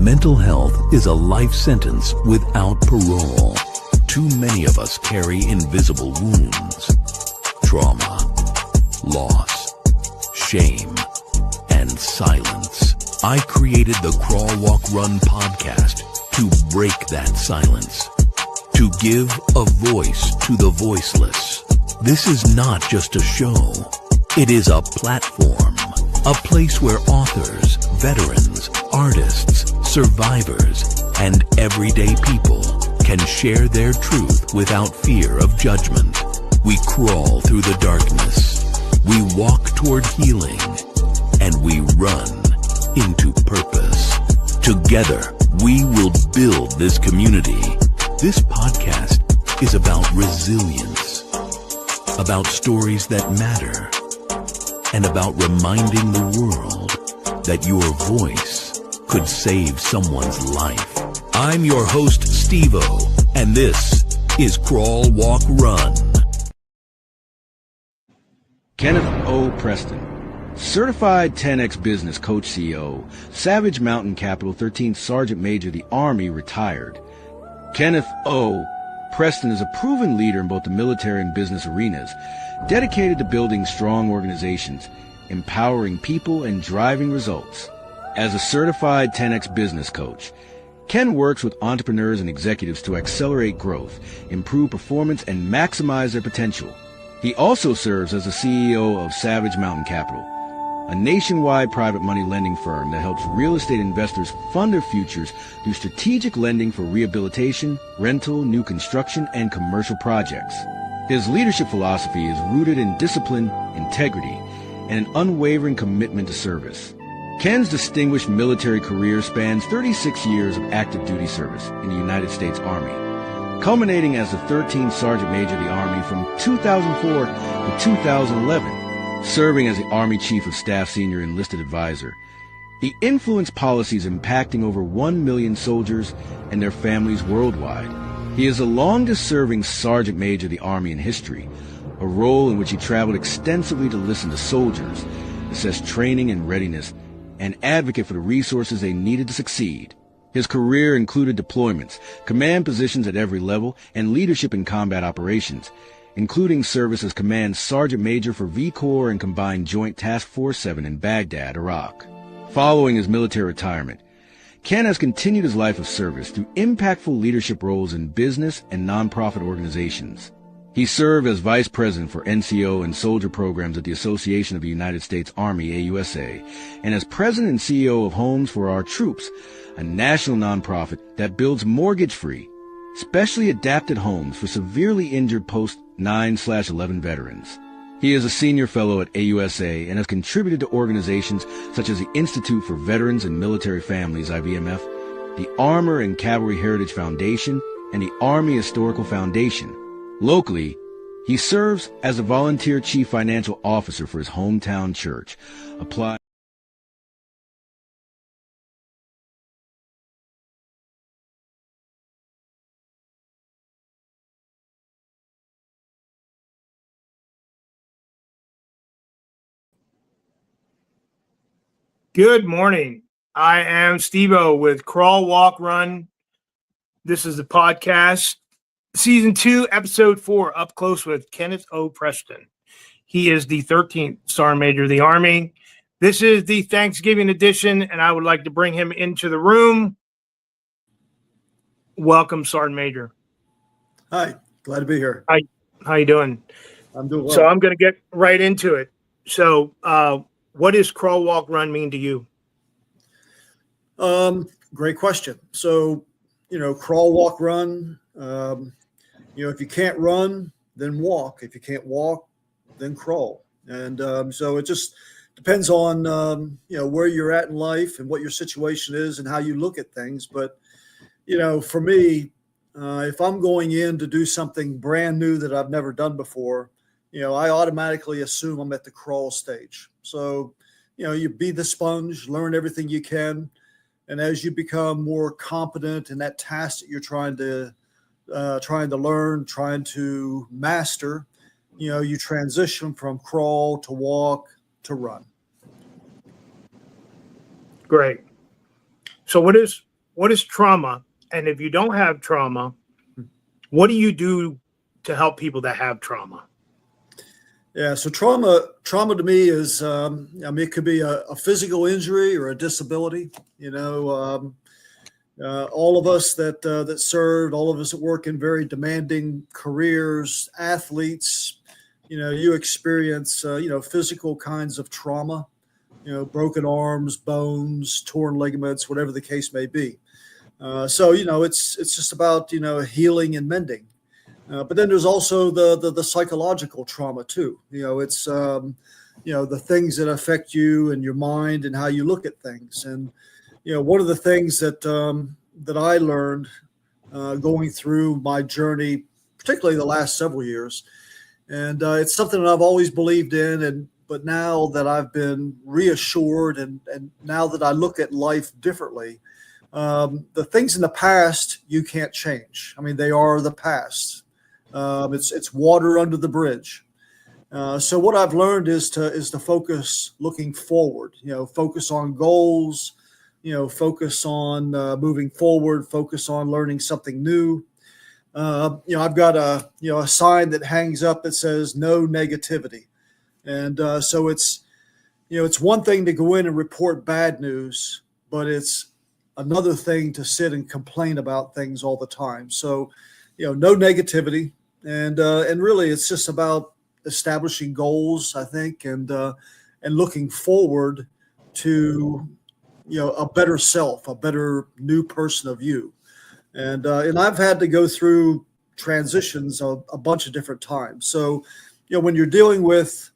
Mental health is a life sentence without parole. Too many of us carry invisible wounds, trauma, loss, shame, and silence. I created the Crawl, Walk, Run podcast to break that silence, to give a voice to the voiceless. This is not just a show. It is a platform, a place where authors, veterans, artists, survivors, and everyday people can share their truth without fear of judgment. We crawl through the darkness. We walk toward healing. And we run into purpose. Together, we will build this community. This podcast is about resilience, about stories that matter, and about reminding the world that your voice could save someone's life. I'm your host, StevO, and this is Crawl, Walk, Run. Kenneth O. Preston, Certified 10X Business Coach CEO, Savage Mountain Capital 13th Sergeant Major of the Army, retired. Kenneth O. Preston is a proven leader in both the military and business arenas, dedicated to building strong organizations, empowering people, and driving results. As a certified 10X business coach, Ken works with entrepreneurs and executives to accelerate growth, improve performance, and maximize their potential. He also serves as the CEO of Savage Mountain Capital, a nationwide private money lending firm that helps real estate investors fund their futures through strategic lending for rehabilitation, rental, new construction, and commercial projects. His leadership philosophy is rooted in discipline, integrity, and an unwavering commitment to service. Ken's distinguished military career spans 36 years of active duty service in the United States Army, culminating as the 13th Sergeant Major of the Army from 2004 to 2011, serving as the Army Chief of Staff Senior Enlisted Advisor. He influenced policies impacting over 1 million soldiers and their families worldwide. He is the longest-serving Sergeant Major of the Army in history, a role in which he traveled extensively to listen to soldiers, assess training and readiness, and advocate for the resources they needed to succeed. His career included deployments, command positions at every level, and leadership in combat operations, including service as Command Sergeant Major for V Corps and Combined Joint Task Force 7 in Baghdad, Iraq. Following his military retirement, Ken has continued his life of service through impactful leadership roles in business and nonprofit organizations. He served as Vice President for NCO and Soldier Programs at the Association of the United States Army, AUSA, and as President and CEO of Homes for Our Troops, a national nonprofit that builds mortgage-free, specially adapted homes for severely injured post-9/11 veterans. He is a senior fellow at AUSA and has contributed to organizations such as the Institute for Veterans and Military Families, IVMF, the Armor and Cavalry Heritage Foundation, and the Army Historical Foundation. Locally, he serves as a volunteer chief financial officer for his hometown church. Good morning. I am StevO with Crawl, Walk, Run. This is the podcast, Season 2, Episode 4, Up Close with Kenneth O. Preston. He is the 13th Sergeant Major of the Army. This is the Thanksgiving edition, and I would like to bring him into the room. Welcome, Sergeant Major. Hi, glad to be here. Hi, how you doing? I'm doing well. So I'm going to get right into it. So what does Crawl, Walk, Run mean to you? Great question. So, crawl, walk, run. If you can't run, then walk. If you can't walk, then crawl. And so it just depends on, where you're at in life and what your situation is and how you look at things. But, for me, if I'm going in to do something brand new that I've never done before, I automatically assume I'm at the crawl stage. So, you be the sponge, learn everything you can. And as you become more competent in that task that you're trying to learn, trying to master, you transition from crawl to walk to run. Great. So what is what is trauma? And if you don't have trauma, what do you do to help people that have trauma? Yeah, so trauma to me is, it could be a physical injury or a disability. All of us that served, all of us that work in very demanding careers, athletes, you experience, physical kinds of trauma, broken arms, bones, torn ligaments, whatever the case may be. So it's just about, healing and mending. But then there's also the psychological trauma too. It's the things that affect you and your mind and how you look at things. And one of the things that I learned going through my journey, particularly the last several years, and it's something that I've always believed in, but now that I've been reassured and now that I look at life differently, the things in the past you can't change. I mean, they are the past. It's water under the bridge. So what I've learned is to focus looking forward. Focus on goals. Focus on moving forward. Focus on learning something new. I've got a sign that hangs up that says no negativity, and so it's one thing to go in and report bad news, but it's another thing to sit and complain about things all the time. So, no negativity. And really, it's just about establishing goals, I think, and looking forward to a better self, a better new person of you. And I've had to go through transitions a bunch of different times. So, when you're dealing with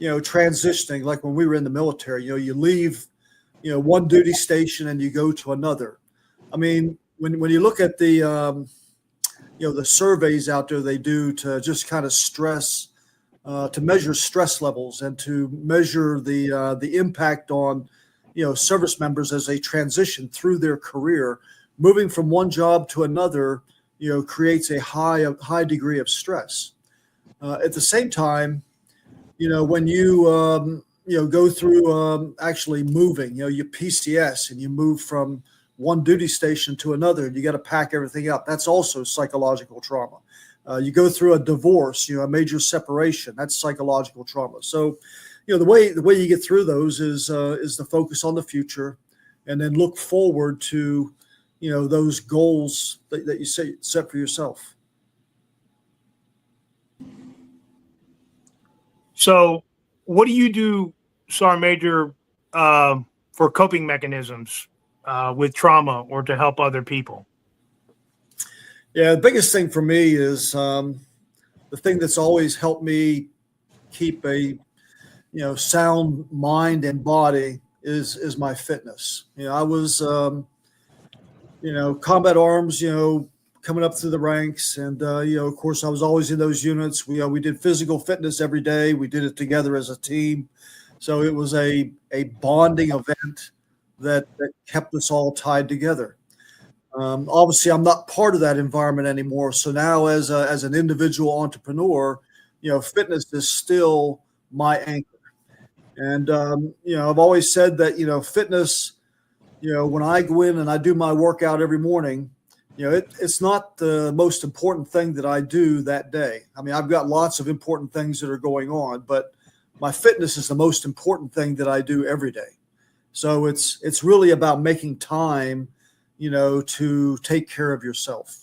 transitioning, like when we were in the military, you leave one duty station and you go to another. I mean, when you look at the the surveys out there they do to just kind of stress, to measure stress levels and to measure the impact on, service members as they transition through their career, moving from one job to another, creates a high degree of stress. At the same time, when you, go through actually moving, you PCS and you move from one duty station to another, and you got to pack everything up. That's also psychological trauma. You go through a divorce, a major separation. That's psychological trauma. So, the way you get through those is to focus on the future, and then look forward to, those goals that you set for yourself. So, what do you do, Sergeant Major, for coping mechanisms with trauma or to help other people? Yeah, the biggest thing for me is the thing that's always helped me keep a sound mind and body is my fitness. I was combat arms, coming up through the ranks, and of course I was always in those units. We did physical fitness every day. We did it together as a team, so it was a bonding event that kept us all tied together. Obviously, I'm not part of that environment anymore. So now, as an individual entrepreneur, fitness is still my anchor. And I've always said that fitness, when I go in and I do my workout every morning, it's not the most important thing that I do that day. I mean, I've got lots of important things that are going on, but my fitness is the most important thing that I do every day. So it's really about making time, to take care of yourself.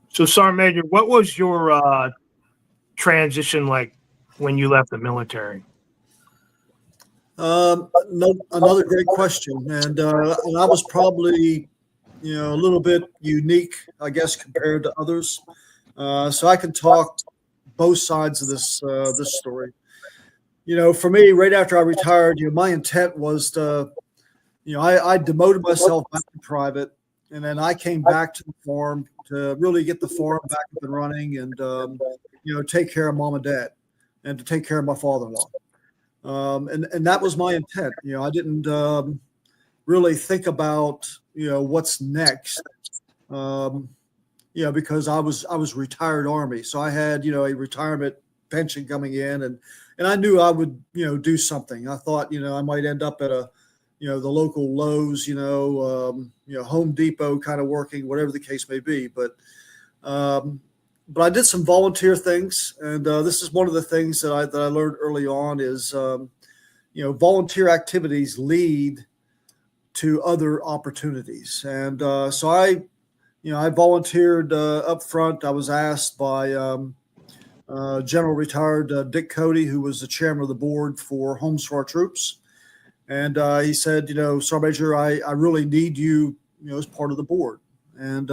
So, Sergeant Major, what was your transition like when you left the military? Another great question, and I was probably, a little bit unique, I guess, compared to others. So I can talk both sides of this story. For me, right after I retired, my intent was to, I demoted myself back to private, and then I came back to the farm to really get the farm back up and running, and take care of mom and dad, and to take care of my father-in-law. And that was my intent. I didn't really think about what's next. because I was retired Army. So I had, a retirement pension coming in, and I knew I would, do something. I thought, I might end up at the local Lowe's, Home Depot kind of working, whatever the case may be. But I did some volunteer things, and this is one of the things that I learned early on is, volunteer activities lead to other opportunities. And so I volunteered up front. I was asked by General Retired Dick Cody, who was the chairman of the board for Homes for Our Troops. And he said, Sergeant Major, I really need you, as part of the board. And,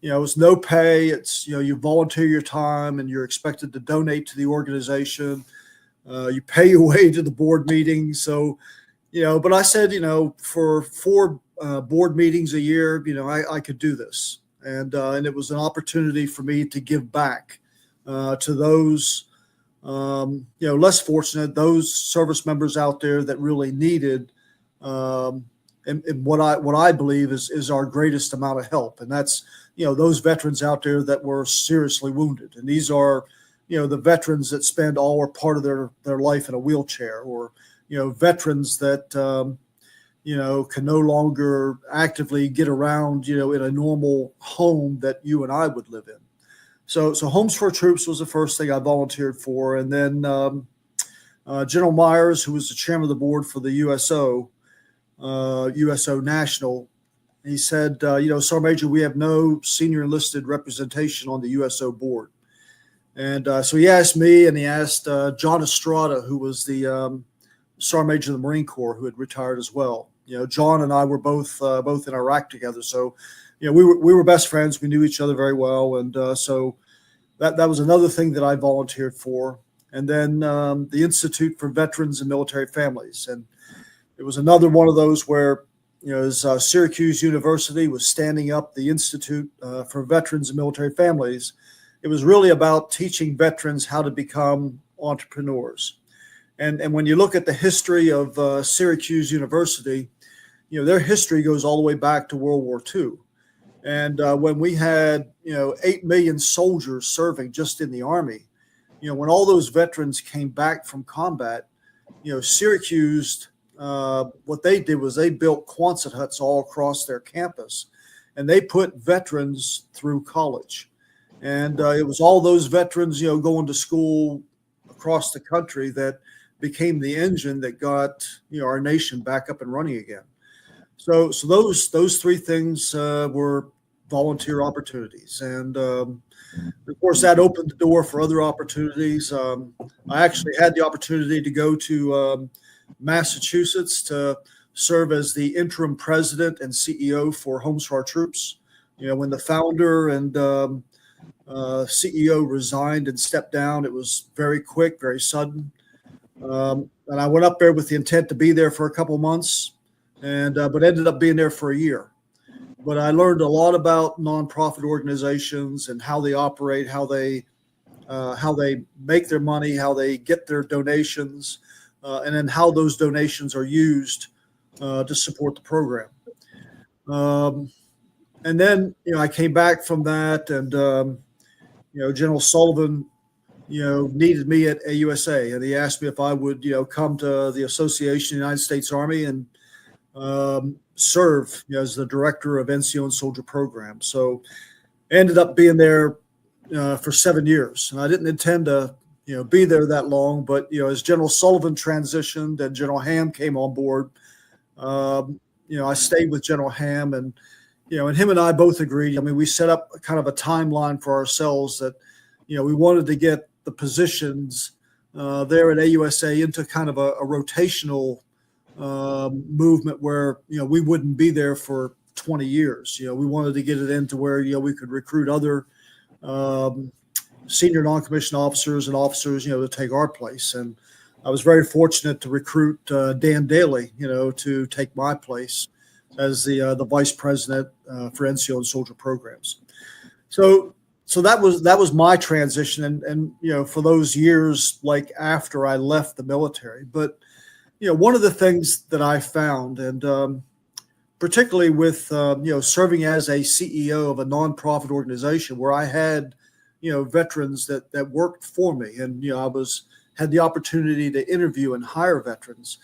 it's no pay. It's, you volunteer your time and you're expected to donate to the organization. You pay your way to the board meetings. So, but I said, for 4 board meetings a year, I could do this. And it was an opportunity for me to give back to those, less fortunate, those service members out there that really needed and what I believe is our greatest amount of help. And that's, those veterans out there that were seriously wounded. And these are, the veterans that spend all or part of their life in a wheelchair, or, veterans that, can no longer actively get around, in a normal home that you and I would live in. So Homes for Troops was the first thing I volunteered for. And then General Myers, who was the chairman of the board for the USO National, he said, Sergeant Major, we have no senior enlisted representation on the USO board. And so he asked me, and he asked John Estrada, who was the Sergeant Major of the Marine Corps, who had retired as well. John and I were both in Iraq together. So, we were best friends. We knew each other very well. And so that was another thing that I volunteered for. And then the Institute for Veterans and Military Families. And it was another one of those where, as Syracuse University was standing up the Institute for Veterans and Military Families, it was really about teaching veterans how to become entrepreneurs. And when you look at the history of Syracuse University, their history goes all the way back to World War II. And when we had, 8 million soldiers serving just in the Army, when all those veterans came back from combat, Syracuse, what they did was they built Quonset huts all across their campus, and they put veterans through college. And it was all those veterans, going to school across the country that became the engine that got, our nation back up and running again. So those 3 things were volunteer opportunities. And of course, that opened the door for other opportunities. I actually had the opportunity to go to Massachusetts to serve as the interim president and CEO for Homes for Our Troops. When the founder and CEO resigned and stepped down, it was very quick, very sudden. And I went up there with the intent to be there for a couple months, and but ended up being there for a year. But I learned a lot about nonprofit organizations and how they operate, how they make their money, how they get their donations, and then how those donations are used to support the program. And then, I came back from that, and General Sullivan, needed me at AUSA, and he asked me if I would, come to the Association of the United States Army and serve as the director of NCO and Soldier Program. So ended up being there for 7 years, and I didn't intend to, be there that long. But as General Sullivan transitioned and General Ham came on board, I stayed with General Ham, and and him and I both agreed. I mean, we set up kind of a timeline for ourselves that we wanted to get the positions there at AUSA into kind of a rotational movement where we wouldn't be there for 20 years. We wanted to get it into where we could recruit other senior non-commissioned officers and officers to take our place. And I was very fortunate to recruit Dan Daly to take my place as the vice president for NCO and Soldier Programs. So that was my transition, and for those years like after I left the military. But one of the things that I found, and particularly with serving as a CEO of a nonprofit organization where I had veterans that worked for me, and I had the opportunity to interview and hire veterans.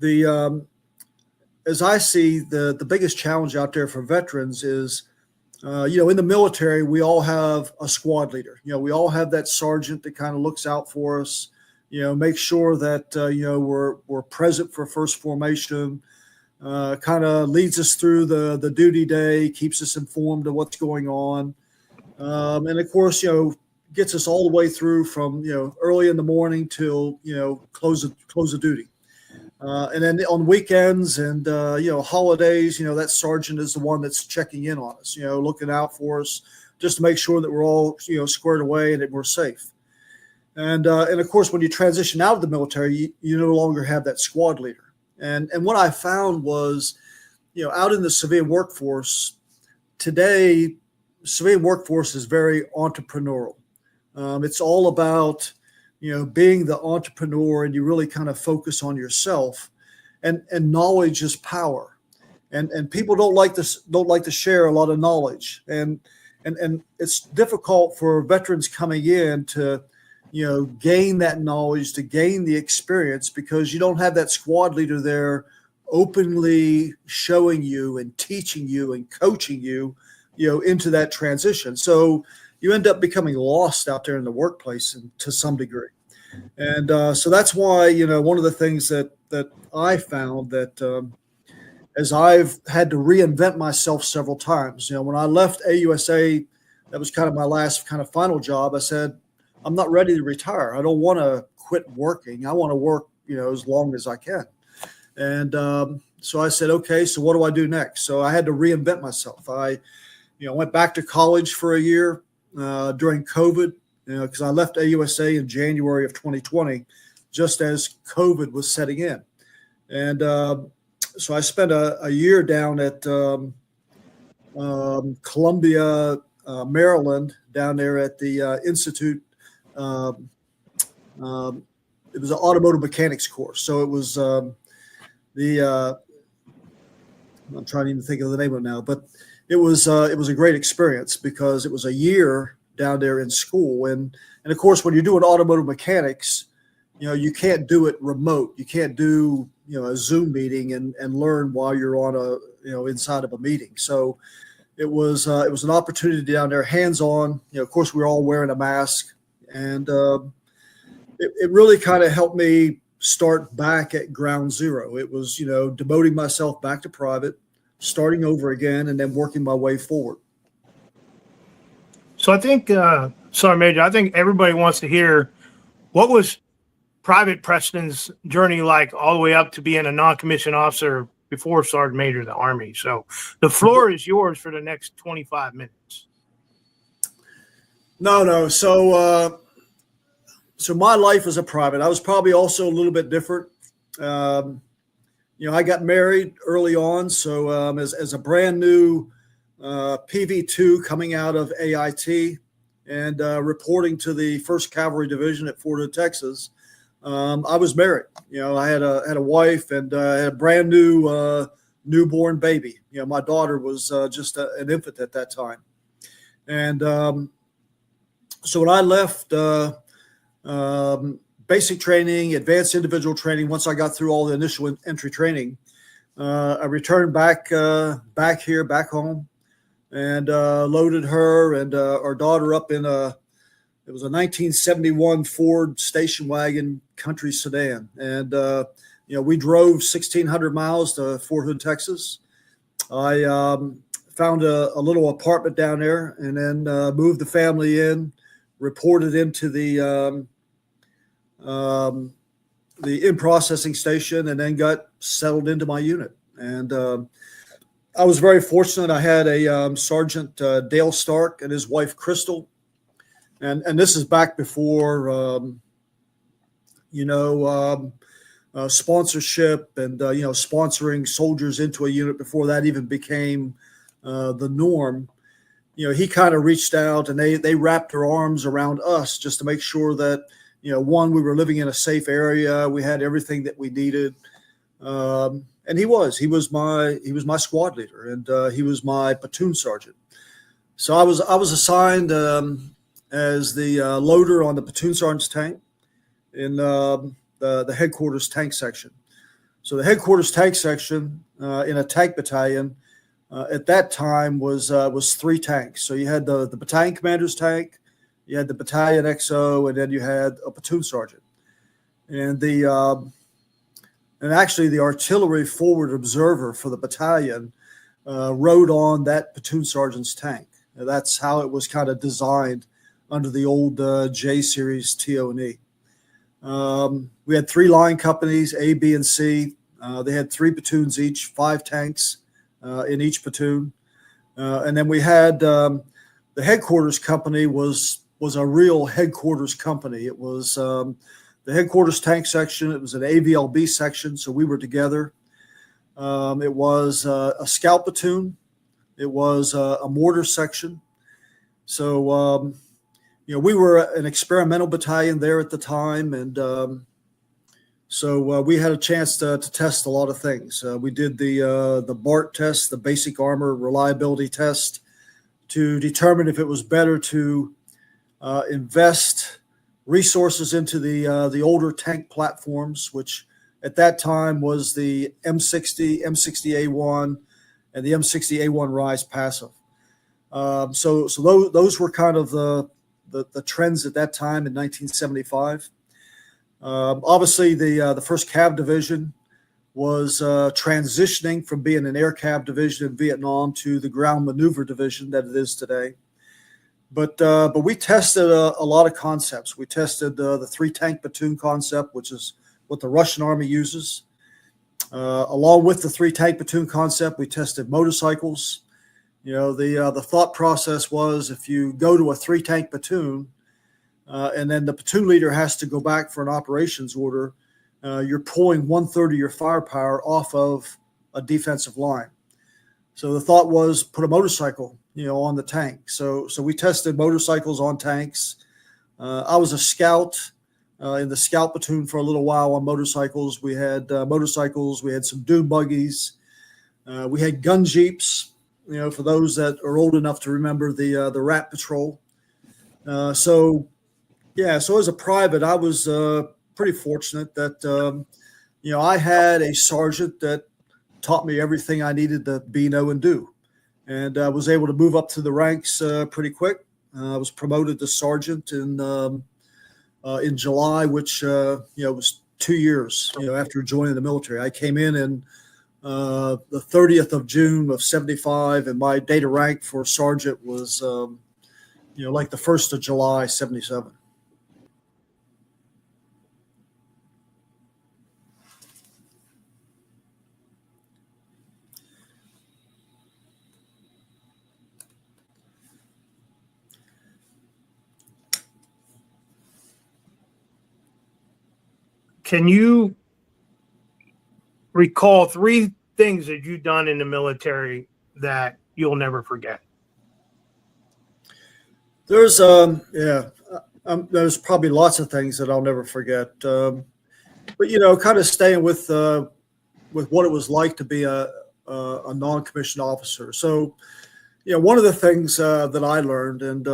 As I see, the biggest challenge out there for veterans is, in the military, we all have a squad leader. We all have that sergeant that kind of looks out for us, make sure that, we're present for first formation, kind of leads us through the duty day, keeps us informed of what's going on. And of course, gets us all the way through from, early in the morning till, close of duty. And then on weekends and, holidays, that sergeant is the one that's checking in on us, looking out for us just to make sure that we're all, squared away and that we're safe. And of course, when you transition out of the military, you no longer have that squad leader. And what I found was, out in the civilian workforce today, civilian workforce is very entrepreneurial. It's all about, being the entrepreneur, and you really kind of focus on yourself, and knowledge is power. And people don't like to share a lot of knowledge. And it's difficult for veterans coming in to, gain that knowledge, to gain the experience, because you don't have that squad leader there openly showing you and teaching you and coaching you, into that transition. So you end up becoming lost out there in the workplace to some degree. And so that's why, one of the things that I found that as I've had to reinvent myself several times, when I left AUSA, that was kind of my last kind of final job. I said, I'm not ready to retire. I don't want to quit working. I want to work, as long as I can. And so I said, okay, so what do I do next? So I had to reinvent myself. I went back to college for a year during COVID, because I left AUSA in January of 2020, just as COVID was setting in. And so I spent a year down at Columbia, Maryland, down there at the Institute. It was an automotive mechanics course. So it was I'm trying to even think of the name of it now, but it was a great experience because it was a year down there in school. And of course, when you're doing automotive mechanics, you can't do it remote. You can't do, a Zoom meeting and learn while you're on inside of a meeting. So it was an opportunity down there, hands-on. Of course, we were all wearing a mask, and it really kind of helped me start back at ground zero. It was, devoting myself back to private, starting over again, and then working my way forward. So I think, Sergeant Major, I think everybody wants to hear, what was Private Preston's journey like all the way up to being a non-commissioned officer before Sergeant Major of the Army? So the floor is yours for the next 25 minutes. No. So my life as a private, I was probably also a little bit different. I got married early on. So as a brand new PV2 coming out of AIT and reporting to the 1st Cavalry Division at Fort Hood, Texas, I was married. I had a wife and had a brand new newborn baby. My daughter was just an infant at that time. And so when I left basic training, advanced individual training, once I got through all the initial entry training, I returned back home, and loaded her and our daughter up in it was a 1971 Ford station wagon country sedan. And, we drove 1,600 miles to Fort Hood, Texas. I found a little apartment down there, and then moved the family in, reported into the in-processing station, and then got settled into my unit. And I was very fortunate. I had a Sergeant Dale Stark and his wife Crystal, and this is back before sponsorship and sponsoring soldiers into a unit, before that even became the norm. He kind of reached out, and they wrapped their arms around us just to make sure that one, we were living in a safe area, we had everything that we needed. And he was my squad leader, and he was my platoon sergeant. So I was assigned as the loader on the platoon sergeant's tank in the headquarters tank section. So the headquarters tank section in a tank battalion at that time was 3 tanks. So you had the battalion commander's tank, you had the battalion XO, and then you had a platoon sergeant. And actually the artillery forward observer for the battalion rode on that platoon sergeant's tank. And that's how it was kind of designed under the old J series TO&E. We had 3 line companies, A, B, and C. They had 3 platoons each, 5 tanks in each platoon. And then we had the headquarters company was a real headquarters company. It was the headquarters tank section. It was an AVLB section, so we were together. It was a scout platoon. It was a mortar section. So, we were an experimental battalion there at the time, and so we had a chance to test a lot of things. We did the BART test, the basic armor reliability test, to determine if it was better to invest resources into the older tank platforms, which at that time was the M60, M60A1, and the M60A1 Rise passive. So those were kind of the trends at that time in 1975. Obviously, the first Cav division was transitioning from being an air Cav division in Vietnam to the ground maneuver division that it is today. But we tested a lot of concepts. We tested the 3 tank platoon concept, which is what the Russian army uses. Along with the 3 tank platoon concept, we tested motorcycles. The thought process was, if you go to a 3 tank platoon, and then the platoon leader has to go back for an operations order, you're pulling 1/3 of your firepower off of a defensive line. So the thought was, put a motorcycle, on the tank. So we tested motorcycles on tanks. I was a scout in the scout platoon for a little while on motorcycles. We had motorcycles. We had some dune buggies. We had gun jeeps. For those that are old enough to remember the Rat Patrol. So as a private, I was pretty fortunate that, I had a sergeant that taught me everything I needed to be, know, and do. And I was able to move up to the ranks pretty quick. I was promoted to sergeant in July, which, was 2 years, after joining the military. I came in the 30th of June of 75, and my date of rank for sergeant was, like the 1st of July, 77. Can you recall 3 things that you've done in the military that you'll never forget? There's there's probably lots of things that I'll never forget. But kind of staying with what it was like to be a non-commissioned officer. So, one of the things that I learned, and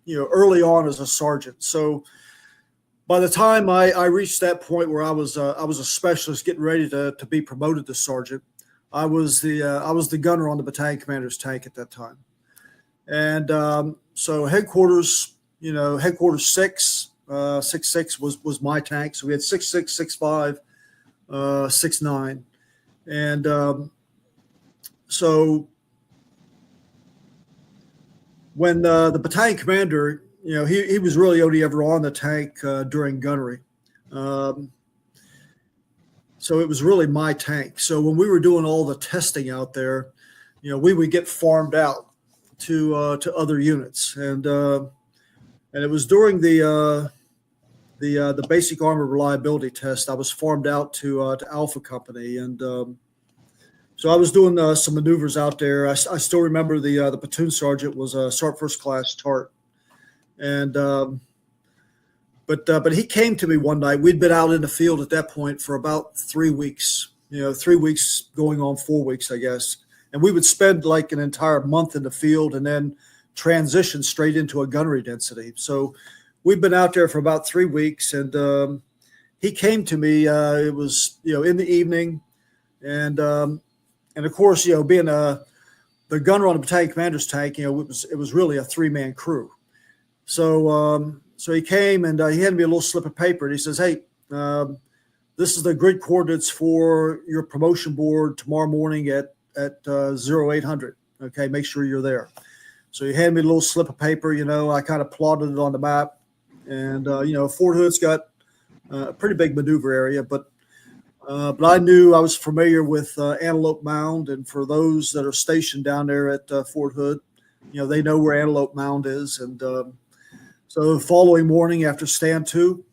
early on as a sergeant. So by the time I reached that point where I was a specialist getting ready to be promoted to sergeant, I was the gunner on the battalion commander's tank at that time. And so headquarters, headquarters 6.6 was my tank. So we had 6.6, 6.5, 6.9. And so when the battalion commander, he was really only ever on the tank during gunnery. So it was really my tank. So when we were doing all the testing out there, we would get farmed out to other units, and it was during the basic armor reliability test. I was farmed out to Alpha Company, and so I was doing some maneuvers out there. I still remember the platoon sergeant was a Sergeant First Class Tart, and but he came to me one night. We'd been out in the field at that point for about 3 weeks, 3 weeks going on 4 weeks, I guess. And we would spend like an entire month in the field and then transition straight into a gunnery density. So we've been out there for about 3 weeks, and he came to me. It was in the evening, and of course being the gunner on the battalion commander's tank, it was really a 3-man crew. So he came and he handed me a little slip of paper, and he says, "Hey, this is the grid coordinates for your promotion board tomorrow morning at 0800. Okay, make sure you're there." So he handed me a little slip of paper. I kind of plotted it on the map, and Fort Hood's got a pretty big maneuver area, but I knew I was familiar with Antelope Mound, and for those that are stationed down there at Fort Hood, they know where Antelope Mound is. And so the following morning after stand 2,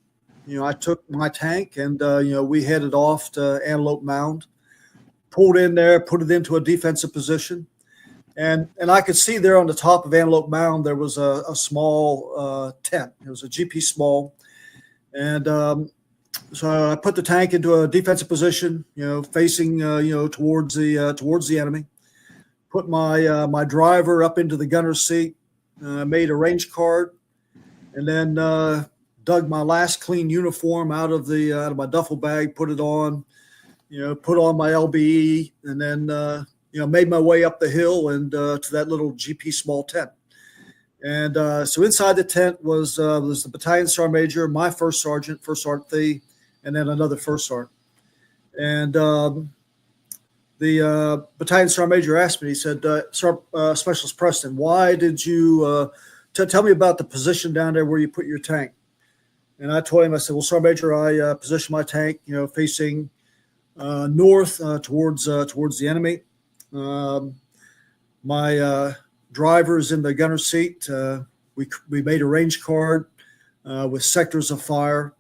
I took my tank and we headed off to Antelope Mound, pulled in there, put it into a defensive position, and I could see there on the top of Antelope Mound there was a small tent. It was a GP small, and so I put the tank into a defensive position, facing towards the enemy. Put my driver up into the gunner's seat, made a range card, and then dug my last clean uniform out of my duffel bag, put it on, put on my LBE, and then made my way up the hill and to that little GP small tent. And so inside the tent was the battalion sergeant major, my first sergeant Thee, and then another first sergeant. And the battalion sergeant major asked me, he said, Specialist Preston, why did you tell me about the position down there where you put your tank? And I told him, I said, well, Sergeant Major, I positioned my tank, facing north towards the enemy. My driver's in the gunner's seat. We made a range card with sectors of fire,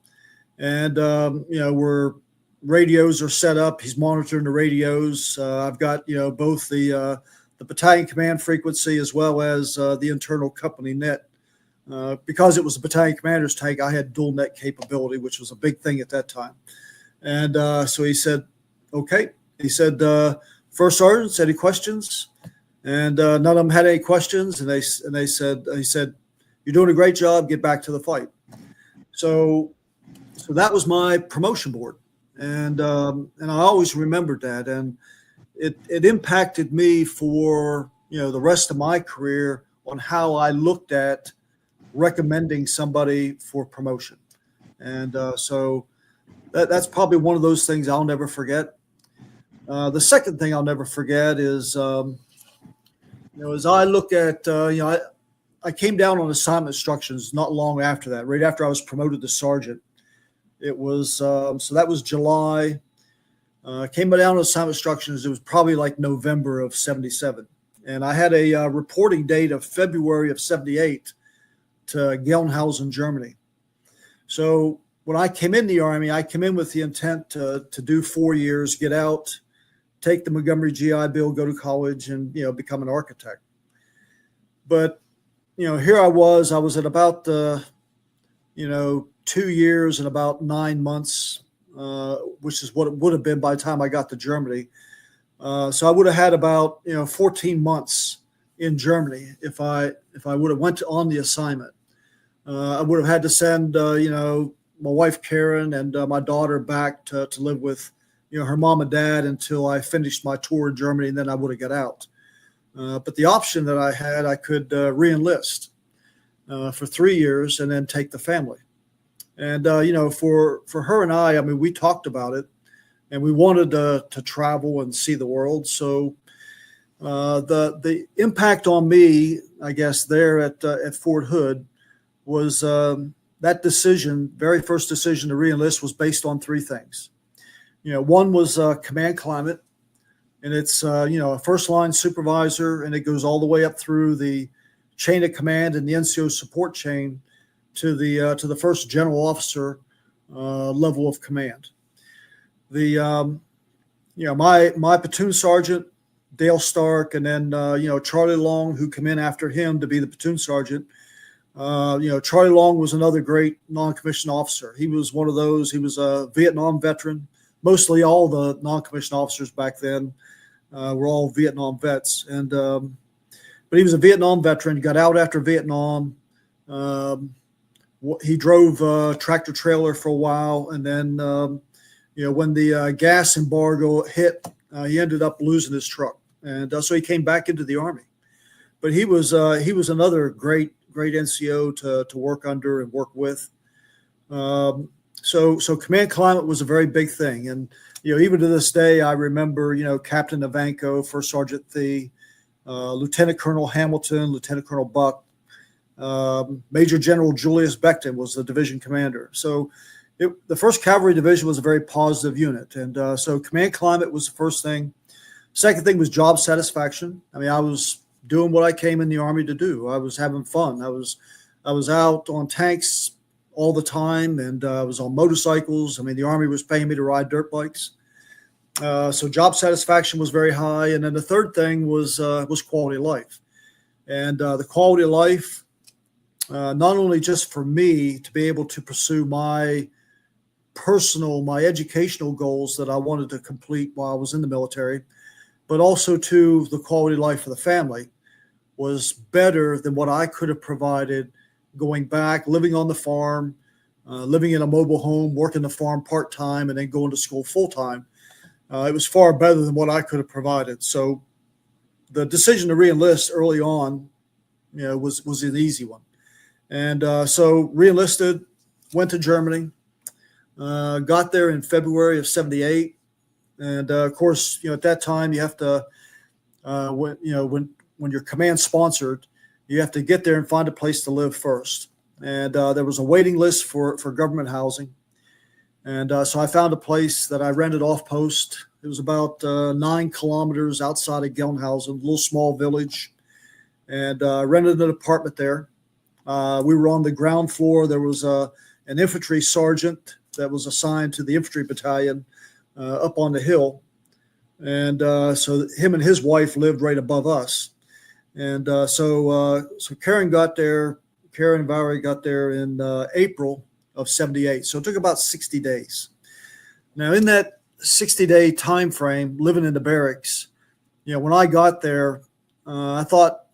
and where radios are set up. He's monitoring the radios. I've got both the battalion command frequency as well as the internal company net. Because it was a battalion commander's tank, I had dual net capability, which was a big thing at that time. And so he said, okay. He said, first sergeant, any questions? And none of them had any questions. And he said, you're doing a great job. Get back to the fight. So that was my promotion board. And I always remembered that. And it impacted me for, the rest of my career on how I looked at recommending somebody for promotion. And so that's probably one of those things I'll never forget. The second thing I'll never forget is, as I look at, I came down on assignment instructions not long after that, right after I was promoted to sergeant. It was, so that was July. Came down on assignment instructions. It was probably like November of 77. And I had a reporting date of February of 78 to Gelnhausen, Germany. So when I came in the Army, I came in with the intent to do 4 years, get out, take the Montgomery GI Bill, go to college, and become an architect. But here I was at about 2 years and about 9 months, which is what it would have been by the time I got to Germany. So I would have had about 14 months in Germany if I would have went on the assignment. I would have had to send my wife Karen and my daughter back to live with her mom and dad until I finished my tour in Germany, and then I would have got out. But the option that I had, I could re-enlist for 3 years and then take the family. And for her and I mean, we talked about it, and we wanted to travel and see the world. So the impact on me, I guess, there at Fort Hood was that decision, very first decision to re-enlist, was based on 3 things. One was command climate, and it's a first line supervisor, and it goes all the way up through the chain of command and the NCO support chain to the first general officer level of command. The my platoon sergeant, Dale Stark, and then Charlie Long, who came in after him to be the platoon sergeant. Charlie Long was another great non-commissioned officer. He was one of those. He was a Vietnam veteran, mostly all the non-commissioned officers back then were all Vietnam vets. And but he was a Vietnam veteran, got out after Vietnam. He drove a tractor trailer for a while, and then when the gas embargo hit, he ended up losing his truck, and so he came back into the Army. But he was another great NCO to work under and work with. So command climate was a very big thing, and even to this day, I remember Captain Ivanko, First Sergeant Thee, Lieutenant Colonel Hamilton, Lieutenant Colonel Buck. Major General Julius Beckton was the division commander. So the 1st Cavalry Division was a very positive unit. And so command climate was the first thing. Second thing was job satisfaction. I mean, I was doing what I came in the Army to do. I was having fun. I was out on tanks all the time, and I was on motorcycles. I mean, the Army was paying me to ride dirt bikes. So job satisfaction was very high. And then the third thing was quality of life. And the quality of life, not only just for me to be able to pursue my educational goals that I wanted to complete while I was in the military, but also to the quality of life for the family was better than what I could have provided going back, living on the farm, living in a mobile home, working the farm part-time, and then going to school full-time. It was far better than what I could have provided. So the decision to re-enlist early on, was an easy one. And so re-enlisted, went to Germany, got there in February of '78. And of course, at that time you have to, when you're command sponsored, you have to get there and find a place to live first. And there was a waiting list for government housing. And so I found a place that I rented off post. It was about 9 kilometers outside of Gelnhausen, a little small village. And rented an apartment there. We were on the ground floor. There was an infantry sergeant that was assigned to the infantry battalion up on the hill. And so him and his wife lived right above us. And so Karen and Valerie got there in April of '78. So it took about 60 days. Now, in that 60-day time frame, living in the barracks, when I got there, I thought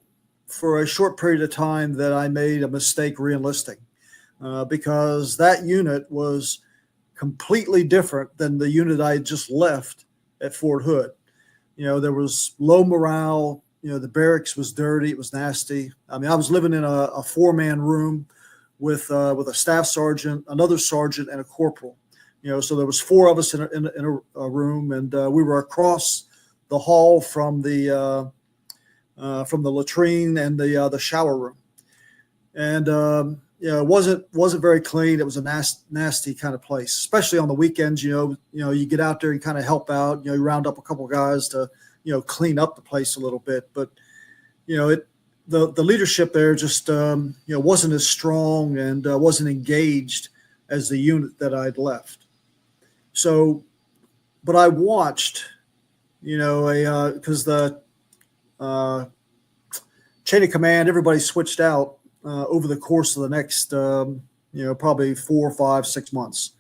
for a short period of time that I made a mistake re-enlisting because that unit was completely different than the unit I had just left at Fort Hood. There was low morale. The barracks was dirty. It was nasty. I mean, I was living in a 4-man room with a staff sergeant, another sergeant, and a corporal. So there was 4 of us in a room, and we were across the hall from the latrine and the shower room. And it wasn't very clean. It was a nasty kind of place, especially on the weekends. You get out there and kind of help out. You round up a couple of guys to clean up the place a little bit. But the leadership there just wasn't as strong and wasn't engaged as the unit that I'd left. So, but I watched, because the chain of command, everybody switched out over the course of the next, probably 4, 5, 6 months.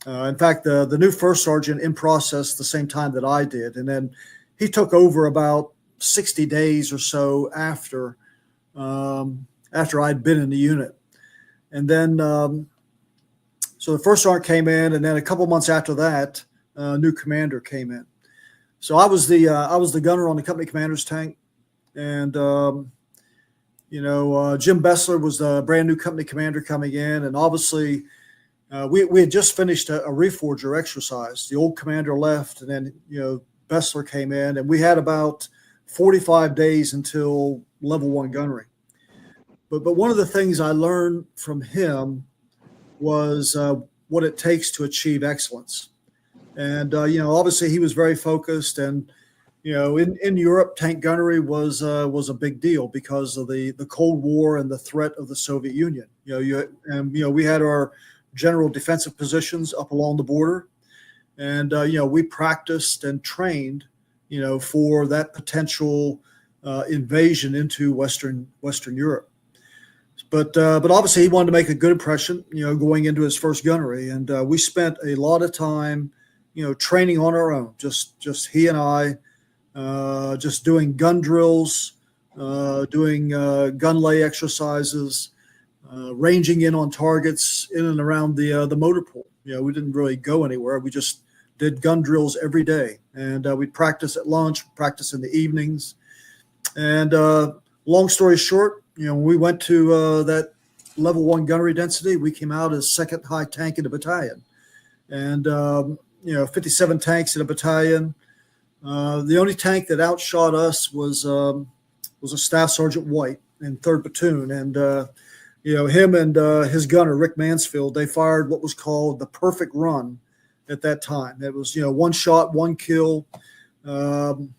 In fact, the new first sergeant in process the same time that I did, and then he took over about 60 days or so after I'd been in the unit. And then, so the first sergeant came in, and then a couple months after that, a new commander came in. So I was the gunner on the company commander's tank, and Jim Bessler was the brand new company commander coming in, and obviously we had just finished a reforger exercise. The old commander left, and then Bessler came in, and we had about 45 days until level 1 gunnery. But one of the things I learned from him was what it takes to achieve excellence. And obviously he was very focused, and in Europe, tank gunnery was a big deal because of the Cold War and the threat of the Soviet Union. We had our general defensive positions up along the border, and we practiced and trained for that potential invasion into Western Europe. But obviously he wanted to make a good impression, going into his first gunnery, and we spent a lot of time, training on our own, just he and I, just doing gun drills, doing gun lay exercises, ranging in on targets in and around the motor pool. We didn't really go anywhere. We just did gun drills every day, and we'd practice at lunch, practice in the evenings. And long story short, when we went to that level 1 gunnery density, we came out as second high tank in the battalion, and 57 tanks in a battalion. The only tank that outshot us was a Staff Sergeant White in 3rd Platoon, and him and his gunner Rick Mansfield, they fired what was called the perfect run at that time. It was one shot, one kill. Went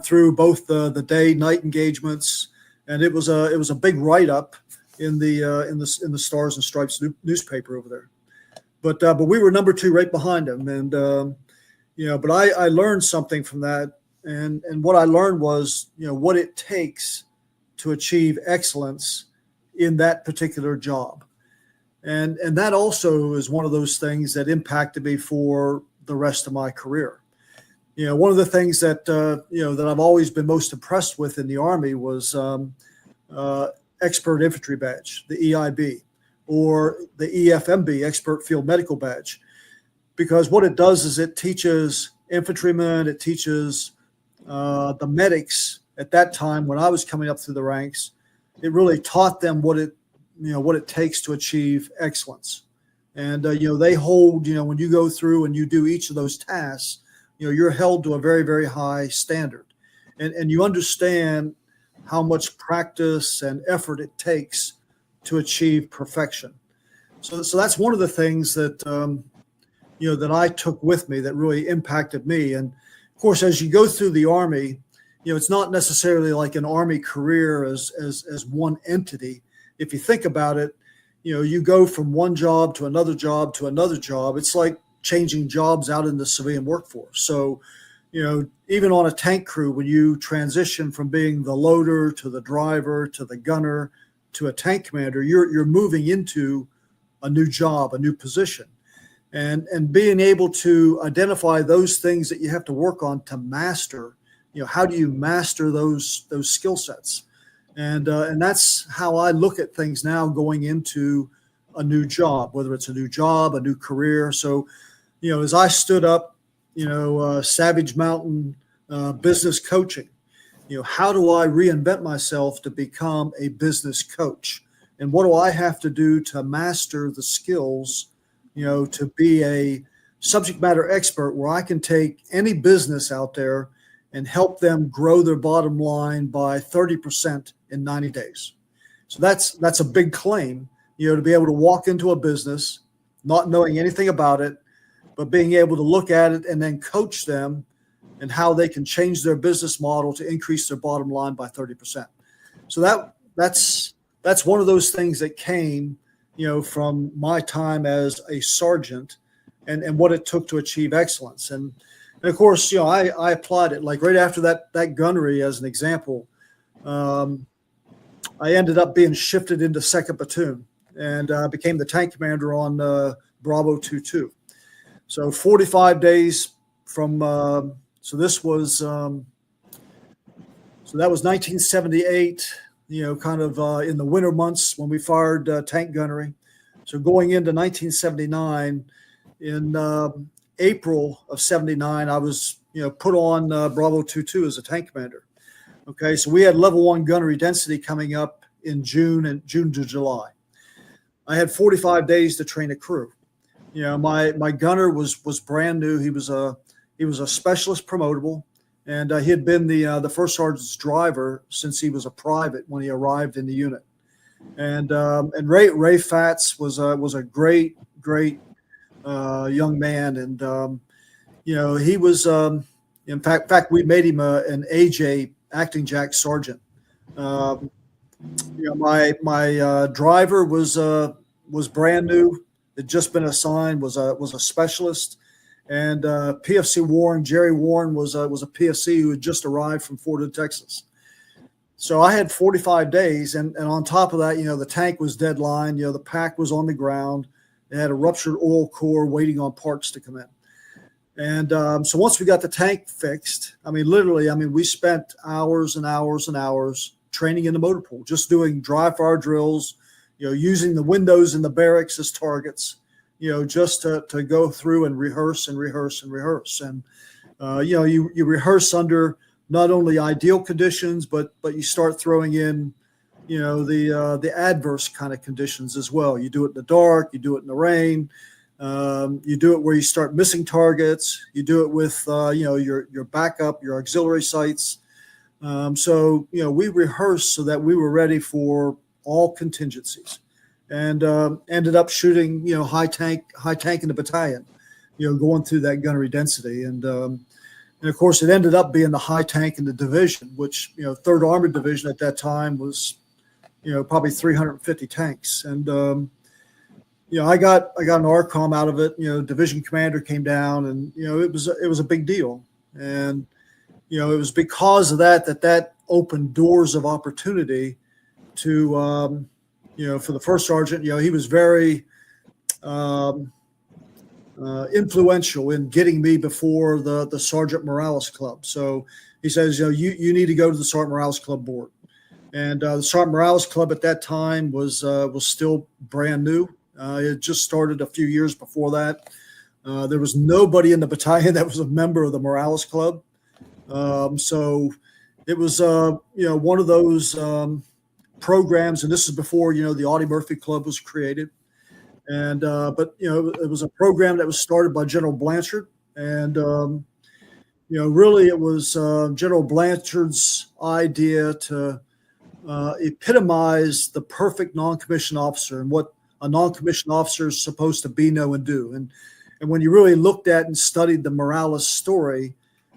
through both the day night engagements, and it was a big write up in the Stars and Stripes newspaper over there. But we were number 2 right behind him, and but I learned something from that, and what I learned was what it takes to achieve excellence in that particular job, and that also is one of those things that impacted me for the rest of my career. One of the things that that I've always been most impressed with in the Army was Expert Infantry Badge, the EIB, or the EFMB, Expert Field Medical Badge, because what it does is it teaches infantrymen, it teaches the medics at that time when I was coming up through the ranks. It really taught them what it takes to achieve excellence, and they hold when you go through and you do each of those tasks, you're held to a very, very high standard, and you understand how much practice and effort it takes to achieve perfection. So that's one of the things that that I took with me that really impacted me. And of course, as you go through the Army, it's not necessarily like an Army career as one entity. If you think about it, you go from one job to another job to another job. It's like changing jobs out in the civilian workforce. So, even on a tank crew, when you transition from being the loader to the driver to the gunner to a tank commander, you're moving into a new job, a new position, and being able to identify those things that you have to work on to master. How do you master those skill sets? And that's how I look at things now going into a new job, whether it's a new job, a new career. So, as I stood up, Savage Mountain business coaching, how do I reinvent myself to become a business coach? And what do I have to do to master the skills, to be a subject matter expert where I can take any business out there and help them grow their bottom line by 30% in 90 days. So that's a big claim, to be able to walk into a business, not knowing anything about it, but being able to look at it and then coach them and how they can change their business model to increase their bottom line by 30%. So that's one of those things that came, from my time as a sergeant and what it took to achieve excellence. And of course, I applied it. Like right after that gunnery, as an example, I ended up being shifted into 2nd Platoon and became the tank commander on Bravo 2-2. So 45 days from, so this was, so that was 1978, kind of in the winter months when we fired tank gunnery. So going into 1979, in April of 79, I was, put on Bravo 2-2 as a tank commander. Okay, so we had level 1 gunnery density coming up in June to July. I had 45 days to train a crew. My gunner was brand new. He was a specialist promotable, and he had been the first sergeant's driver since he was a private when he arrived in the unit. And Ray Fatz was a great young man, and he was in fact we made him an AJ acting jack sergeant. My driver was brand new. Had just been assigned, was a specialist, and PFC Warren, Jerry Warren was a PFC who had just arrived from Fort Hood, Texas. So I had 45 days, and on top of that, the tank was deadline. The pack was on the ground. It had a ruptured oil core waiting on parts to come in. And so once we got the tank fixed, literally, we spent hours and hours and hours training in the motor pool, just doing dry fire drills, using the windows in the barracks as targets, just to go through and rehearse and rehearse and rehearse. And, you rehearse under not only ideal conditions, but you start throwing in, the adverse kind of conditions as well. You do it in the dark, you do it in the rain. You do it where you start missing targets. You do it with, your backup, your auxiliary sites. So we rehearsed so that we were ready for all contingencies, and ended up shooting, high tank in the battalion, going through that gunnery density. And of course, it ended up being the high tank in the division, which, 3rd Armored Division at that time was, probably 350 tanks. And, I got an ARCOM out of it. Division commander came down, and it was a big deal. And it was because of that opened doors of opportunity to for the first sergeant. He was very influential in getting me before the Sergeant Morales Club. So he says, you need to go to the Sergeant Morales Club board. And the Sergeant Morales Club at that time was still brand new. It just started a few years before that. There was nobody in the battalion that was a member of the Morales Club. So it was, one of those programs, and this is before, the Audie Murphy Club was created. And, but, it was a program that was started by General Blanchard. And, really it was General Blanchard's idea to epitomize the perfect non-commissioned officer and what a non-commissioned officer is supposed to be, know, and do. And when you really looked at and studied the Morales story,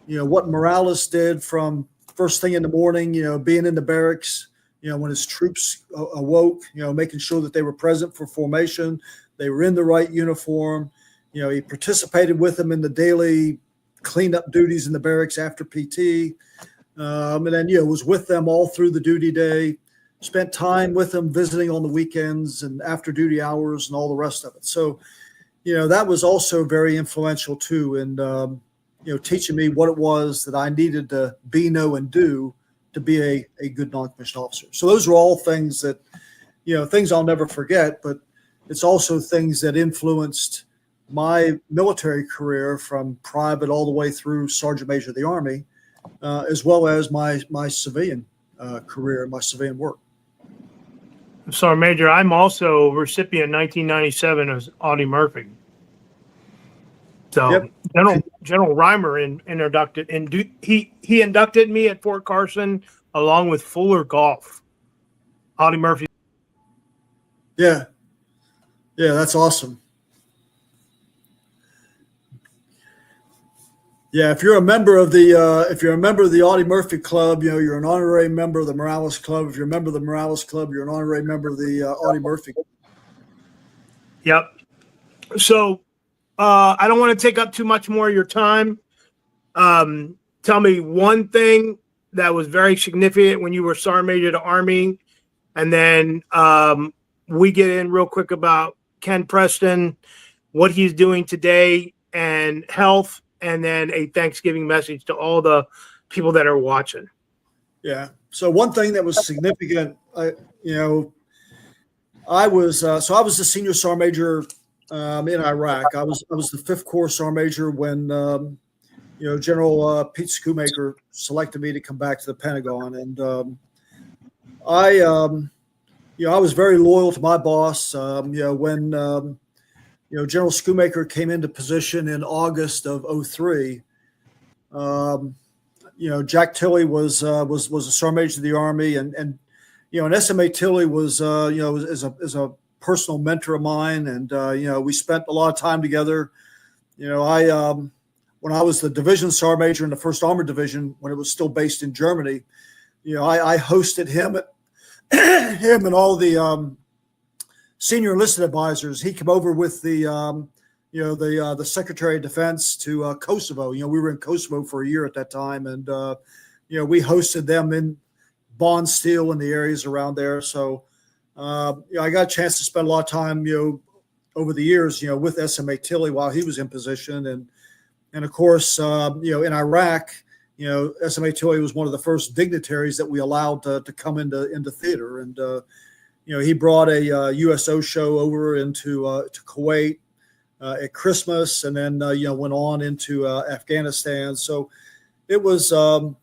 what Morales did from first thing in the morning, being in the barracks, when his troops awoke, making sure that they were present for formation, they were in the right uniform. He participated with them in the daily cleanup duties in the barracks after PT. And then, was with them all through the duty day. Spent time with them, visiting on the weekends and after duty hours and all the rest of it. So, that was also very influential too in, teaching me what it was that I needed to be, know, and do to be a good non-commissioned officer. So those are all things that, things I'll never forget, but it's also things that influenced my military career from private all the way through Sergeant Major of the Army, as well as my civilian career, my civilian work. Sergeant Major, I'm also recipient 1997 of Audie Murphy. So Yep. General Reimer he inducted me at Fort Carson along with Fuller Golf. Audie Murphy. Yeah, that's awesome. Yeah, if you're a member of the Audie Murphy Club, you're an honorary member of the Morales Club. If you're a member of the Morales Club, you're an honorary member of the Audie Murphy Club. Yep. So I don't want to take up too much more of your time. Tell me one thing that was very significant when you were Sergeant Major of the Army, and then we get in real quick about Ken Preston, what he's doing today, and health. And then a Thanksgiving message to all the people that are watching. Yeah. So one thing that was significant, I was the senior sergeant major in Iraq. I was the 5th Corps sergeant major when General Pete Schoonmaker selected me to come back to the Pentagon, and I was very loyal to my boss. When General Schoonmaker came into position in August of 2003. Jack Tilley was a sergeant major of the Army, and SMA Tilley was is a personal mentor of mine, and we spent a lot of time together. When I was the division sergeant major in the 1st Armored Division, when it was still based in Germany, I hosted him and all the senior enlisted advisors. He came over with the Secretary of Defense to Kosovo. We were in Kosovo for a year at that time, and we hosted them in Bondsteel and the areas around there. So I got a chance to spend a lot of time over the years with SMA Tilley while he was in position, and And of course, in Iraq, SMA Tilly was one of the first dignitaries that we allowed to come into theater. And, he brought a USO show over into to Kuwait at Christmas, and then, went on into Afghanistan. So it was a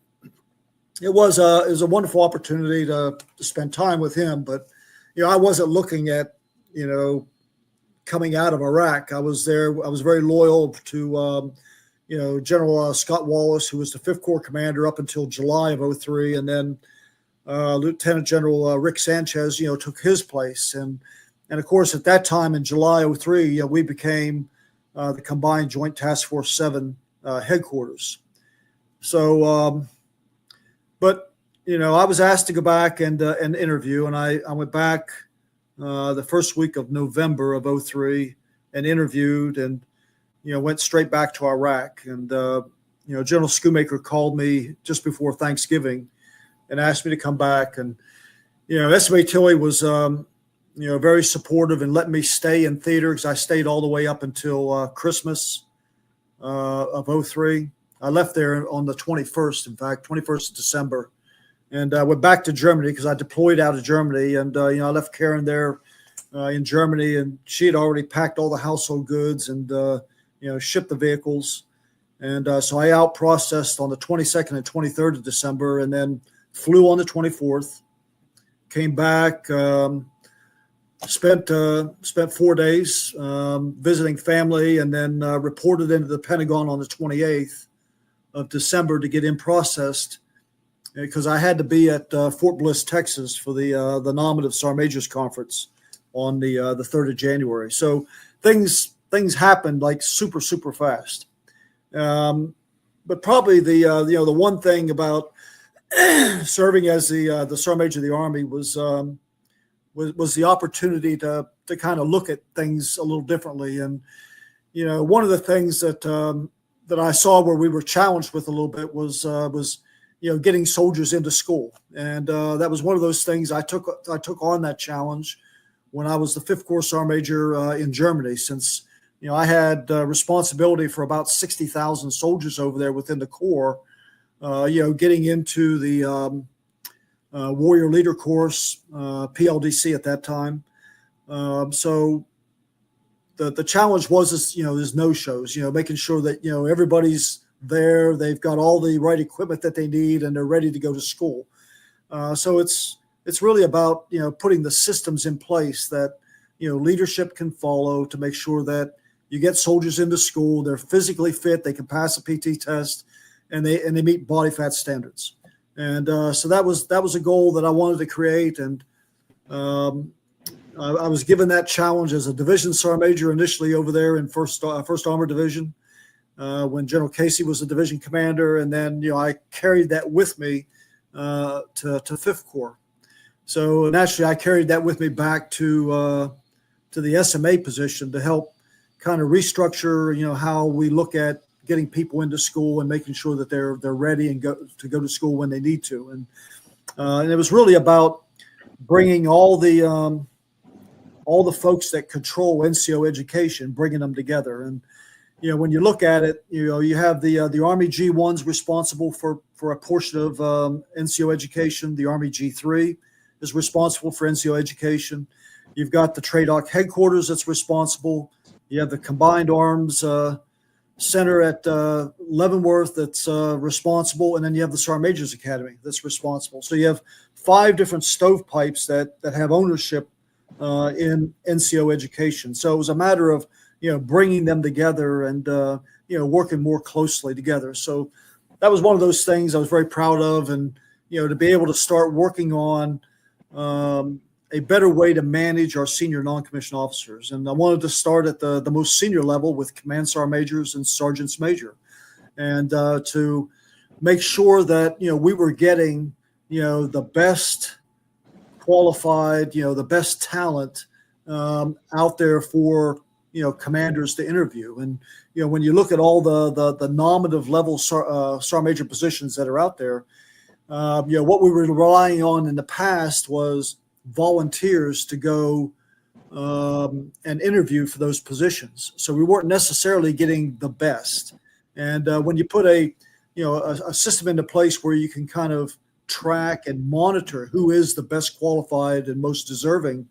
wonderful opportunity to spend time with him. But, I wasn't looking at, coming out of Iraq. I was there. I was very loyal to, General Scott Wallace, who was the 5th Corps commander up until July of 2003. And then Lieutenant General Rick Sanchez, took his place. And of course, at that time in July 2003, we became the Combined Joint Task Force 7 headquarters. So, but, I was asked to go back and interview, and I went back the first week of November of 2003 and interviewed, and went straight back to Iraq. And, General Schoonmaker called me just before Thanksgiving and asked me to come back. And, SMA Tilly was, very supportive and let me stay in theater, because I stayed all the way up until Christmas of 2003. I left there on the 21st, in fact, 21st of December. And I went back to Germany because I deployed out of Germany. And, I left Karen there in Germany, and she had already packed all the household goods and, shipped the vehicles. And so I out-processed on the 22nd and 23rd of December, and then flew on the 24th, came back, spent 4 days visiting family, and then reported into the Pentagon on the 28th of December to get in processed, because I had to be at Fort Bliss, Texas for the nominative Sergeant Majors Conference on the 3rd of January. So things happened like super, super fast. But probably the one thing about serving as the Sergeant Major of the Army was the opportunity to kind of look at things a little differently. And, one of the things that I saw where we were challenged with a little bit was getting soldiers into school. And that was one of those things I took on that challenge when I was the 5th Corps Sergeant Major in Germany, since I had responsibility for about 60,000 soldiers over there within the Corps, getting into the Warrior Leader Course, PLDC at that time. So the challenge was, there's no-shows, making sure that, everybody's there, they've got all the right equipment that they need, and they're ready to go to school. So it's really about, putting the systems in place that, leadership can follow to make sure that you get soldiers into school, they're physically fit, they can pass a PT test, and they meet body fat standards. And so that was a goal that I wanted to create. And I was given that challenge as a division sergeant major initially over there in First Armored Division when General Casey was the division commander, and then I carried that with me to 5th Corps. So naturally, I carried that with me back to the SMA position to help kind of restructure, how we look at getting people into school and making sure that they're ready and go to school when they need to. And it was really about bringing all the folks that control NCO education, bringing them together. And when you look at it, you have the Army G1s responsible for a portion of NCO education. The Army G3 is responsible for NCO education. You've got the TRADOC headquarters that's responsible. You have the Combined Arms Center at Leavenworth that's responsible, and then you have the Sergeant Majors Academy that's responsible. So you have 5 different stovepipes that have ownership in NCO education. So it was a matter of bringing them together and working more closely together. So that was one of those things I was very proud of, and to be able to start working on a better way to manage our senior non-commissioned officers. And I wanted to start at the most senior level with command sergeant majors and sergeants major, and to make sure that we were getting the best qualified, the best talent out there for commanders to interview. And when you look at all the nominative level sergeant major positions that are out there, what we were relying on in the past was volunteers to go and interview for those positions. So we weren't necessarily getting the best. And when you put a system into place where you can kind of track and monitor who is the best qualified and most deserving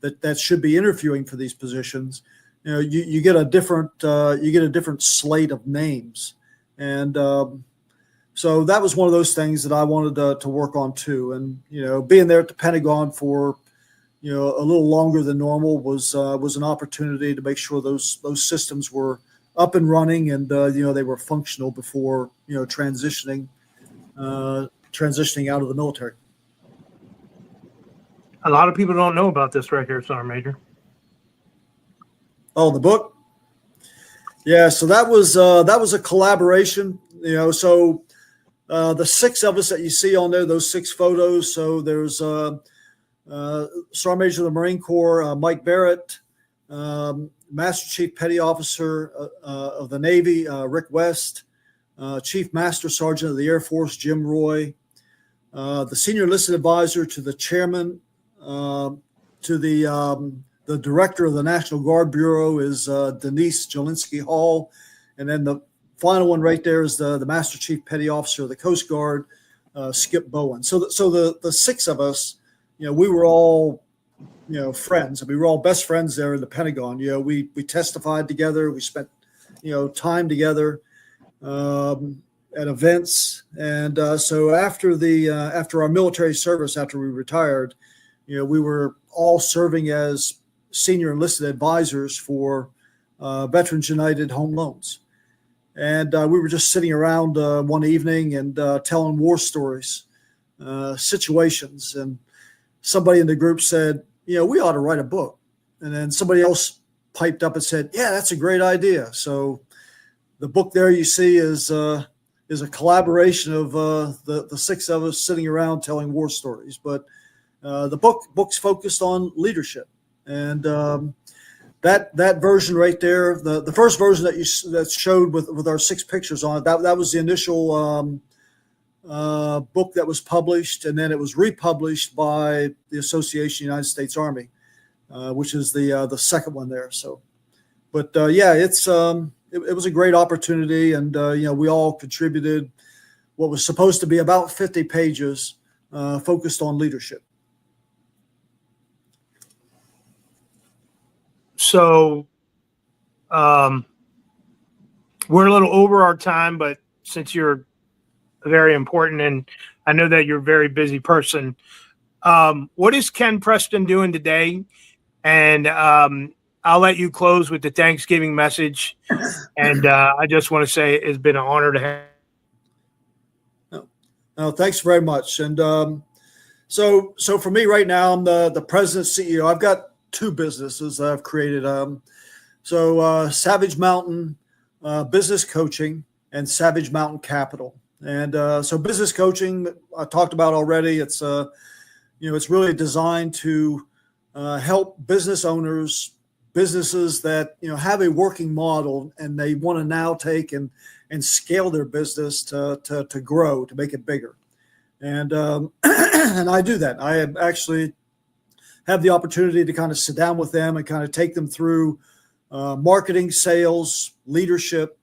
that should be interviewing for these positions, you get a different slate of names. And so that was one of those things that I wanted to work on too. And being there at the Pentagon for a little longer than normal was an opportunity to make sure those systems were up and running and they were functional before transitioning out of the military. A lot of people don't know about this right here, Sergeant Major. Oh, the book? Yeah, so that was a collaboration. So the six of us that you see on there, those six photos. So there's Sergeant Major of the Marine Corps, Mike Barrett, Master Chief Petty Officer of the Navy, Rick West, Chief Master Sergeant of the Air Force, Jim Roy, the Senior Enlisted Advisor to the Chairman, to the Director of the National Guard Bureau is Denise Jelinski Hall, and then the final one right there is the Master Chief Petty Officer of the Coast Guard, Skip Bowen. So the six of us, we were all friends. We were all best friends there in the Pentagon. We testified together. We spent time together at events, and so after our military service, after we retired, we were all serving as senior enlisted advisors for Veterans United Home Loans, and we were just sitting around one evening and telling war stories, situations, and somebody in the group said, we ought to write a book, and then somebody else piped up and said, yeah, that's a great idea. So the book there you see is a collaboration of the six of us sitting around telling war stories. But the book's focused on leadership, and that version right there, the first version that showed with our six pictures on it, that was the initial book that was published, and then it was republished by the Association of United States Army, which is the second one there. So, but yeah, it was a great opportunity, and we all contributed what was supposed to be about 50 pages focused on leadership. So we're a little over our time, but since you're very important and I know that you're a very busy person, what is Ken Preston doing today? And I'll let you close with the Thanksgiving message. And I just want to say it's been an honor to have. No, thanks very much. And so for me right now, I'm the president CEO. I've got two businesses that I've created. Savage Mountain Business Coaching and Savage Mountain Capital. And so business coaching, I talked about already. It's it's really designed to help business owners, businesses that have a working model and they want to now take and scale their business to grow, to make it bigger. And and I do that. I actually have the opportunity to kind of sit down with them and kind of take them through marketing, sales, leadership,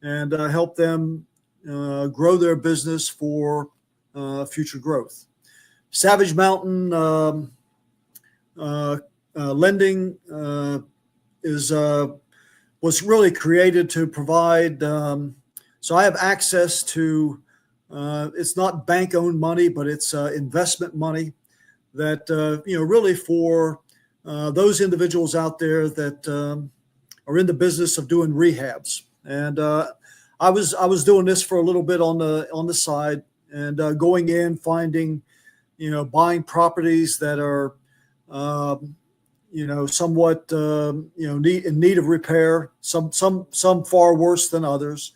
and help them grow their business for future growth. Savage Mountain lending was really created to provide. So I have access to. It's not bank-owned money, but it's investment money that really for those individuals out there that are in the business of doing rehabs. And I was doing this for a little bit on the side, and going in, finding, buying properties that are somewhat in need of repair, some far worse than others,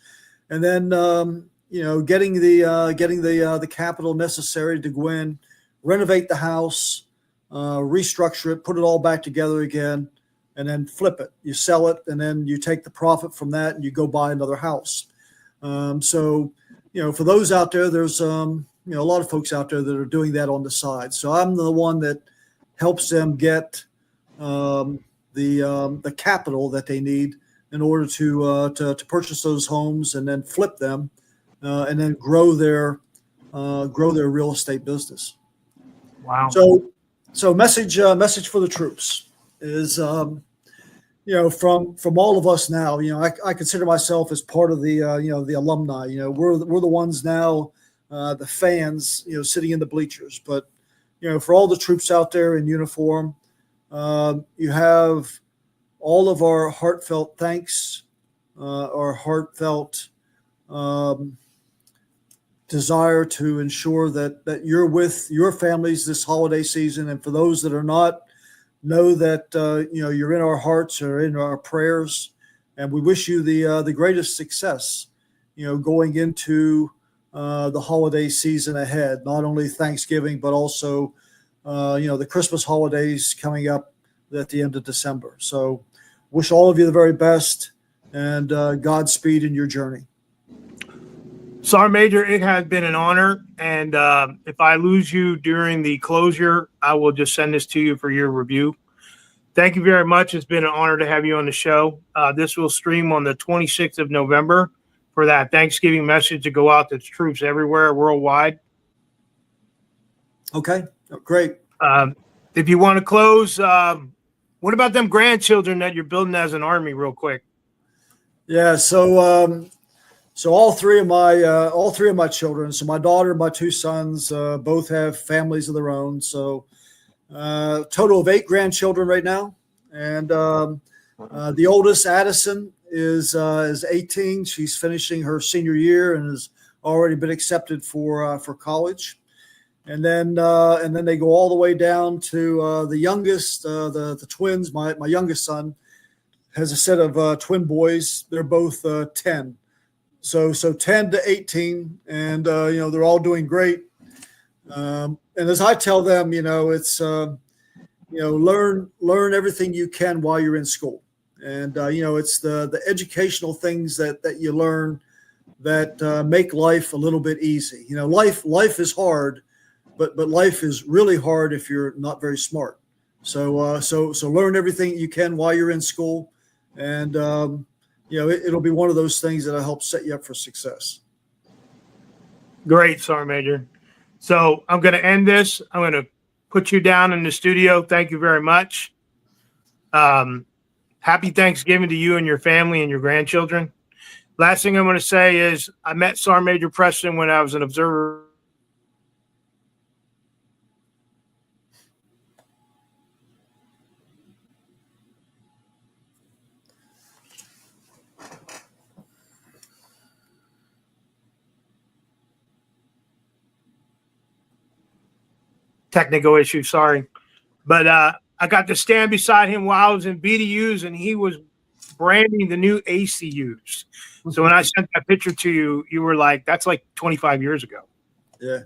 and then getting the capital necessary to go in, renovate the house, restructure it, put it all back together again, and then flip it. You sell it, and then you take the profit from that, and you go buy another house. So for those out there, there's a lot of folks out there that are doing that on the side. So I'm the one that helps them get the capital that they need in order to purchase those homes and then flip them, and then grow their real estate business. Wow. So message for the troops is, from all of us now, I consider myself as part of the the alumni. We're the ones now, the fans, sitting in the bleachers. But for all the troops out there in uniform, you have all of our heartfelt thanks, our heartfelt desire to ensure that you're with your families this holiday season. And for those that are not, know that you're in our hearts or in our prayers, and we wish you the greatest success, going into the holiday season ahead. Not only Thanksgiving, but also the Christmas holidays coming up at the end of December. So, wish all of you the very best, and Godspeed in your journey. Sergeant Major, it has been an honor. And if I lose you during the closure, I will just send this to you for your review. Thank you very much. It's been an honor to have you on the show. This will stream on the 26th of November for that Thanksgiving message to go out to troops everywhere worldwide. Okay, great. If you want to close, what about them grandchildren that you're building as an Army real quick? Yeah, so all three of my children, so my daughter and my two sons, both have families of their own. So total of 8 grandchildren right now. And the oldest, Addison, is 18. She's finishing her senior year and has already been accepted for college. And then they go all the way down to the youngest, the twins. My youngest son has a set of twin boys. They're both 10. So 10 to 18, and they're all doing great. And as I tell them, it's learn everything you can while you're in school, and it's the educational things that you learn that make life a little bit easy. Life is hard, but life is really hard if you're not very smart. So learn everything you can while you're in school, and it'll be one of those things that'll help set you up for success. Great, Sergeant Major. So I'm going to end this. I'm going to put you down in the studio. Thank you very much. Happy Thanksgiving to you and your family and your grandchildren. Last thing I'm going to say is I met Sergeant Major Preston when I was an observer. Technical issue, sorry. But I got to stand beside him while I was in BDUs, and he was branding the new ACUs. So when I sent that picture to you, you were like, that's like 25 years ago. Yeah.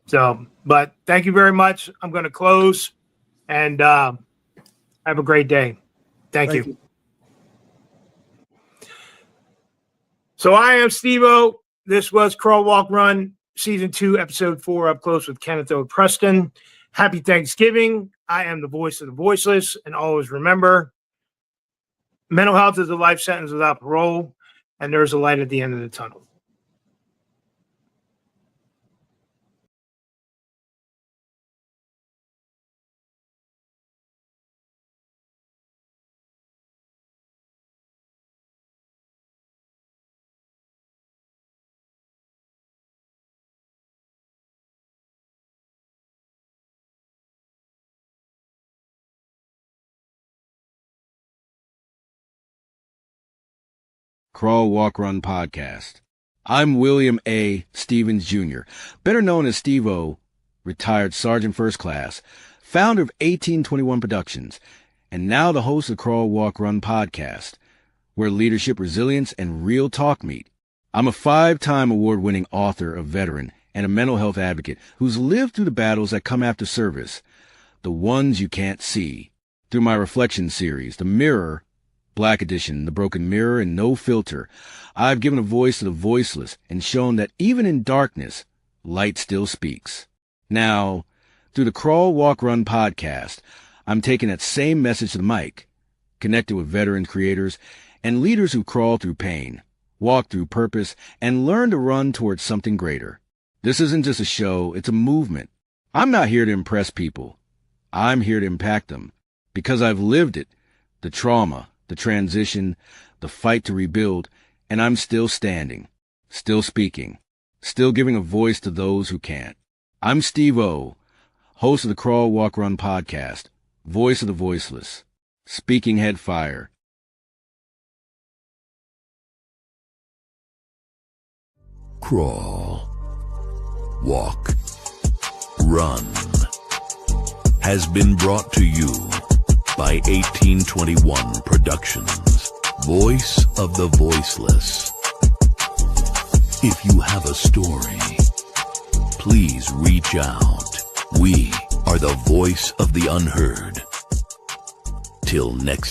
So, but thank you very much. I'm going to close, and have a great day. Thank you. So I am StevO. This was Crawl, Walk, Run, Season 2, Episode 4, Up Close with Kenneth O. Preston. Happy Thanksgiving. I am the voice of the voiceless. And always remember, mental health is a life sentence without parole, and there's a light at the end of the tunnel. Crawl, Walk, Run podcast. I'm William A. Stevens, Jr., better known as StevO, retired Sergeant First Class, founder of 1821 Productions, and now the host of Crawl, Walk, Run podcast, where leadership, resilience, and real talk meet. I'm a 5-time award-winning author of Veteran and a mental health advocate who's lived through the battles that come after service, the ones you can't see. Through my reflection series, The Mirror, Black Edition, The Broken Mirror, and No Filter, I've given a voice to the voiceless and shown that even in darkness, light still speaks. Now, through the Crawl, Walk, Run podcast, I'm taking that same message to the mic, connected with veteran creators and leaders who crawl through pain, walk through purpose, and learn to run towards something greater. This isn't just a show, it's a movement. I'm not here to impress people. I'm here to impact them because I've lived it, the trauma, the transition, the fight to rebuild, and I'm still standing, still speaking, still giving a voice to those who can't. I'm StevO, host of the Crawl, Walk, Run podcast, voice of the voiceless, speaking head fire. Crawl, Walk, Run has been brought to you by 1821 Productions, voice of the voiceless. If you have a story, please reach out. We are the voice of the unheard. Till next